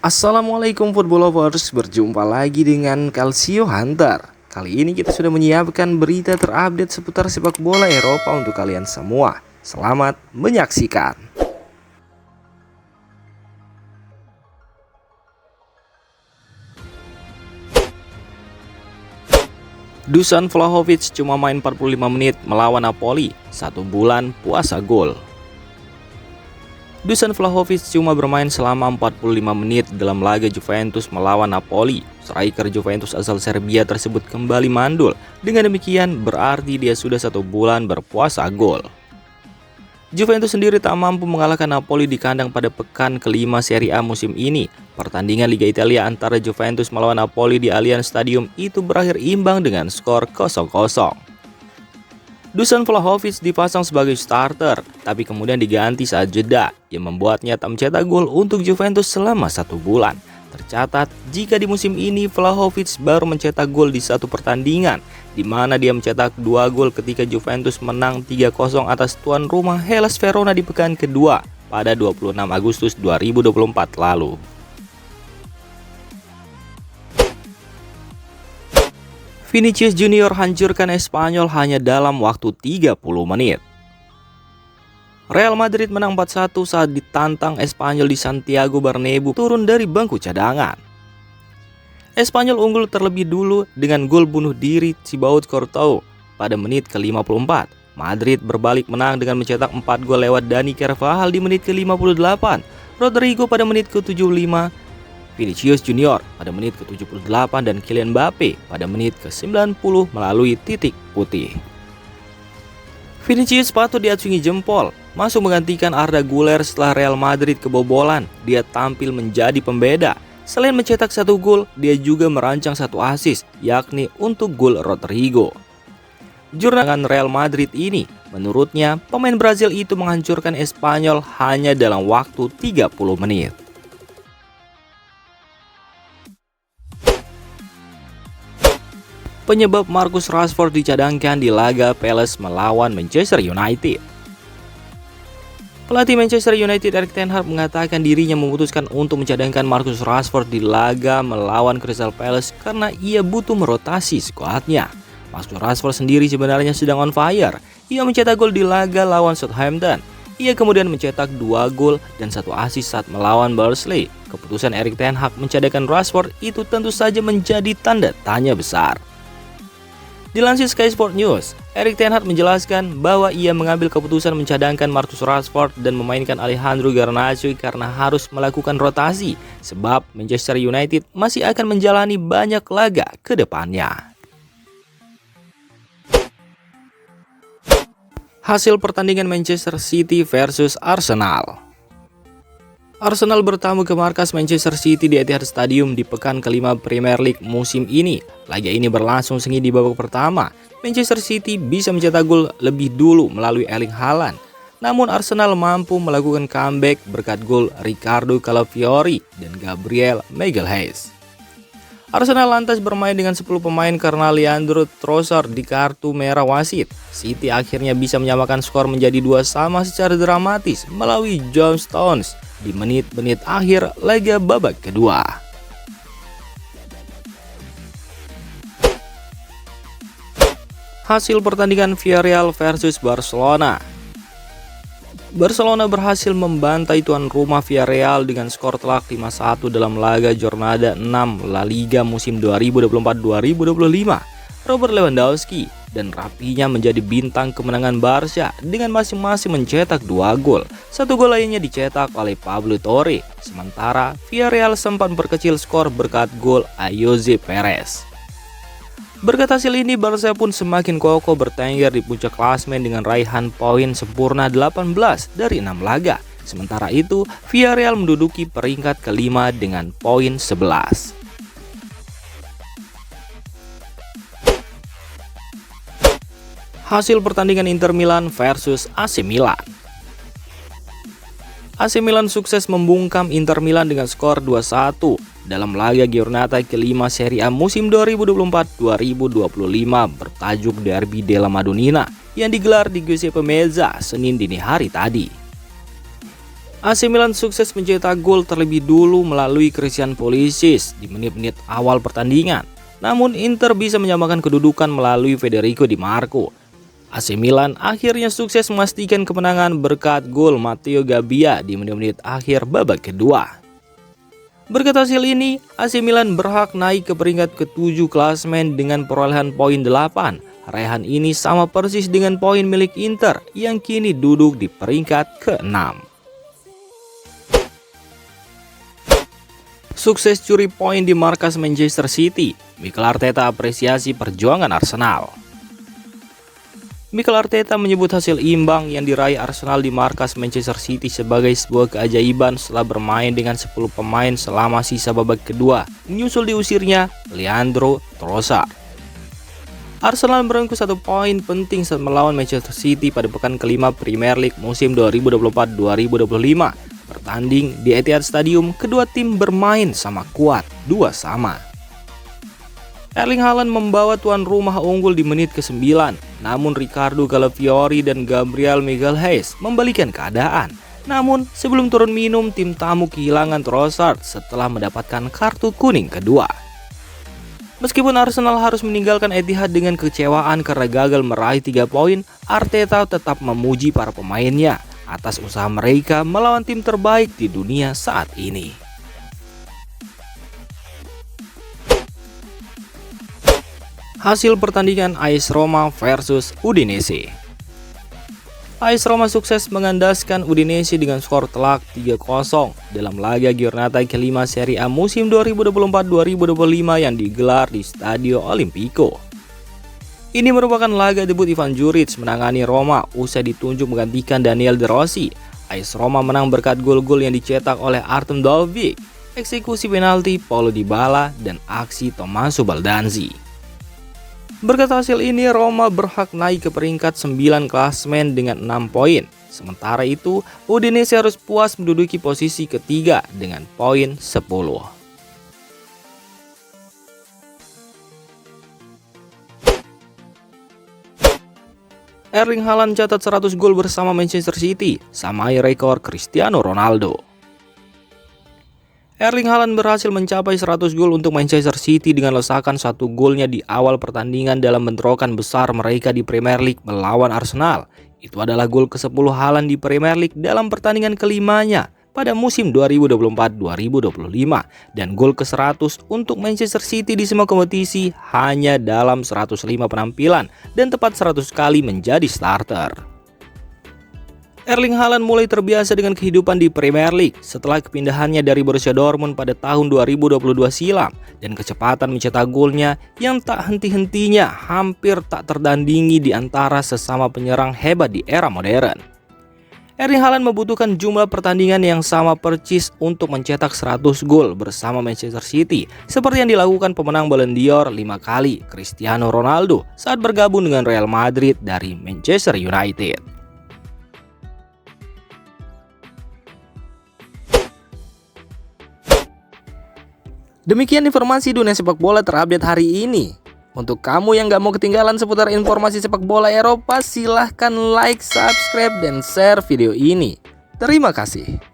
Assalamualaikum football lovers, berjumpa lagi dengan Calcio Hunter. Kali ini kita sudah menyiapkan berita terupdate seputar sepak bola Eropa untuk kalian semua. Selamat menyaksikan. Dusan Vlahovic cuma main 45 menit melawan Napoli, 1 bulan puasa gol. Dusan Vlahovic cuma bermain selama 45 menit dalam laga Juventus melawan Napoli. Striker Juventus asal Serbia tersebut kembali mandul. Dengan demikian berarti dia sudah 1 bulan berpuasa gol. Juventus sendiri tak mampu mengalahkan Napoli di kandang pada pekan kelima Serie A musim ini. Pertandingan Liga Italia antara Juventus melawan Napoli di Allianz Stadium itu berakhir imbang dengan skor 0-0. Dusan Vlahovic dipasang sebagai starter, tapi kemudian diganti saat jeda, yang membuatnya tak mencetak gol untuk Juventus selama 1 bulan. Tercatat, jika di musim ini Vlahovic baru mencetak gol di 1 pertandingan, di mana dia mencetak 2 gol ketika Juventus menang 3-0 atas tuan rumah Hellas Verona di pekan kedua pada 26 Agustus 2024 lalu. Vinicius Junior hancurkan Espanyol hanya dalam waktu 30 menit. Real Madrid menang 4-1 saat ditantang Espanyol di Santiago Bernabeu turun dari bangku cadangan. Espanyol unggul terlebih dulu dengan gol bunuh diri Thibaut Courtois pada menit ke-54. Madrid berbalik menang dengan mencetak 4 gol lewat Dani Carvajal di menit ke-58, Rodrigo pada menit ke-75, Vinicius Junior pada menit ke-78 dan Kylian Mbappe pada menit ke-90 melalui titik putih. Vinicius patut diacungi jempol, masuk menggantikan Arda Güler setelah Real Madrid kebobolan. Dia tampil menjadi pembeda. Selain mencetak 1 gol, dia juga merancang 1 assist, yakni untuk gol Rodrigo. Jurnalis Real Madrid ini, menurutnya pemain Brazil itu menghancurkan Espanyol hanya dalam waktu 30 menit. Penyebab Marcus Rashford dicadangkan di laga Palace melawan Manchester United. Pelatih Manchester United Erik ten Hag mengatakan dirinya memutuskan untuk mencadangkan Marcus Rashford di laga melawan Crystal Palace karena ia butuh merotasi skuadnya. Marcus Rashford sendiri sebenarnya sedang on fire. Ia mencetak gol di laga lawan Southampton. Ia kemudian mencetak 2 gol dan 1 assist saat melawan Barnsley. Keputusan Erik ten Hag mencadangkan Rashford itu tentu saja menjadi tanda tanya besar. Dilansir Sky Sport News, Erik ten Hag menjelaskan bahwa ia mengambil keputusan mencadangkan Marcus Rashford dan memainkan Alejandro Garnacho karena harus melakukan rotasi, sebab Manchester United masih akan menjalani banyak laga ke depannya. Hasil pertandingan Manchester City versus Arsenal. Arsenal bertamu ke markas Manchester City di Etihad Stadium di pekan kelima Premier League musim ini. Laga ini berlangsung sengit di babak pertama. Manchester City bisa mencetak gol lebih dulu melalui Erling Haaland. Namun Arsenal mampu melakukan comeback berkat gol Ricardo Calafiori dan Gabriel Magalhaes. Arsenal lantas bermain dengan 10 pemain karena Leandro Trossard di kartu merah wasit. City akhirnya bisa menyamakan skor menjadi 2-2 secara dramatis melalui John Stones di menit-menit akhir laga babak kedua. Hasil pertandingan Villarreal versus Barcelona. Barcelona berhasil membantai tuan rumah Villarreal dengan skor telak 5-1 dalam laga Jornada 6 La Liga musim 2024-2025. Robert Lewandowski dan rapinya menjadi bintang kemenangan Barca dengan masing-masing mencetak 2 gol. 1 gol lainnya dicetak oleh Pablo Torre. Sementara Villarreal sempat memperkecil skor berkat gol Ayoze Perez. Berkat hasil ini, Barca pun semakin kokoh bertengger di puncak klasemen dengan raihan poin sempurna 18 dari 6 laga. Sementara itu, Villarreal menduduki peringkat kelima dengan poin 11. Hasil pertandingan Inter Milan versus AC Milan. AC Milan sukses membungkam Inter Milan dengan skor 2-1 dalam laga Giornata kelima Serie A musim 2024-2025 bertajuk Derby della Madonnina yang digelar di Giuseppe Meazza Senin dini hari tadi. AC Milan sukses mencetak gol terlebih dulu melalui Christian Pulisic di menit-menit awal pertandingan. Namun Inter bisa menyamakan kedudukan melalui Federico Di Marco. AC Milan akhirnya sukses memastikan kemenangan berkat gol Matteo Gabbia di menit-menit akhir babak kedua. Berkat hasil ini, AC Milan berhak naik ke peringkat ke-7 klasemen dengan perolehan poin 8. Raihan ini sama persis dengan poin milik Inter yang kini duduk di peringkat ke-6. Sukses curi poin di markas Manchester City, Mikel Arteta apresiasi perjuangan Arsenal. Mikel Arteta menyebut hasil imbang yang diraih Arsenal di markas Manchester City sebagai sebuah keajaiban setelah bermain dengan 10 pemain selama sisa babak kedua, menyusul diusirnya Leandro Trossard. Arsenal merengkuh 1 poin penting saat melawan Manchester City pada pekan kelima Premier League musim 2024-2025. Bertanding di Etihad Stadium, kedua tim bermain sama kuat, 2-2. Erling Haaland membawa tuan rumah unggul di menit ke-9, namun Riccardo Calafiori dan Gabriel Magalhaes membalikan keadaan. Namun, sebelum turun minum, tim tamu kehilangan Trossard setelah mendapatkan kartu kuning kedua. Meskipun Arsenal harus meninggalkan Etihad dengan kekecewaan karena gagal meraih 3 poin, Arteta tetap memuji para pemainnya atas usaha mereka melawan tim terbaik di dunia saat ini. Hasil pertandingan AS Roma versus Udinese. AS Roma sukses mengandaskan Udinese dengan skor telak 3-0 dalam laga Giornata kelima Serie A musim 2024-2025 yang digelar di Stadio Olimpico. Ini merupakan laga debut Ivan Juric menangani Roma usai ditunjuk menggantikan Daniel De Rossi. AS Roma menang berkat gol-gol yang dicetak oleh Artem Dovbyk, eksekusi penalti Paulo Dybala, dan aksi Tommaso Baldanzi. Berkat hasil ini, Roma berhak naik ke peringkat 9 klasemen dengan 6 poin. Sementara itu, Udinese harus puas menduduki posisi ketiga dengan poin 10. Erling Haaland catat 100 gol bersama Manchester City, samai rekor Cristiano Ronaldo. Erling Haaland berhasil mencapai 100 gol untuk Manchester City dengan lesakan 1 golnya di awal pertandingan dalam bentrokan besar mereka di Premier League melawan Arsenal. Itu adalah gol ke-10 Haaland di Premier League dalam pertandingan kelimanya pada musim 2024-2025 dan gol ke-100 untuk Manchester City di semua kompetisi hanya dalam 105 penampilan dan tepat 100 kali menjadi starter. Erling Haaland mulai terbiasa dengan kehidupan di Premier League setelah kepindahannya dari Borussia Dortmund pada tahun 2022 silam dan kecepatan mencetak golnya yang tak henti-hentinya hampir tak tertandingi di antara sesama penyerang hebat di era modern. Erling Haaland membutuhkan jumlah pertandingan yang sama persis untuk mencetak 100 gol bersama Manchester City, seperti yang dilakukan pemenang Ballon d'Or 5 kali, Cristiano Ronaldo, saat bergabung dengan Real Madrid dari Manchester United. Demikian informasi dunia sepak bola terupdate hari ini. Untuk kamu yang gak mau ketinggalan seputar informasi sepak bola Eropa, silahkan like, subscribe, dan share video ini. Terima kasih.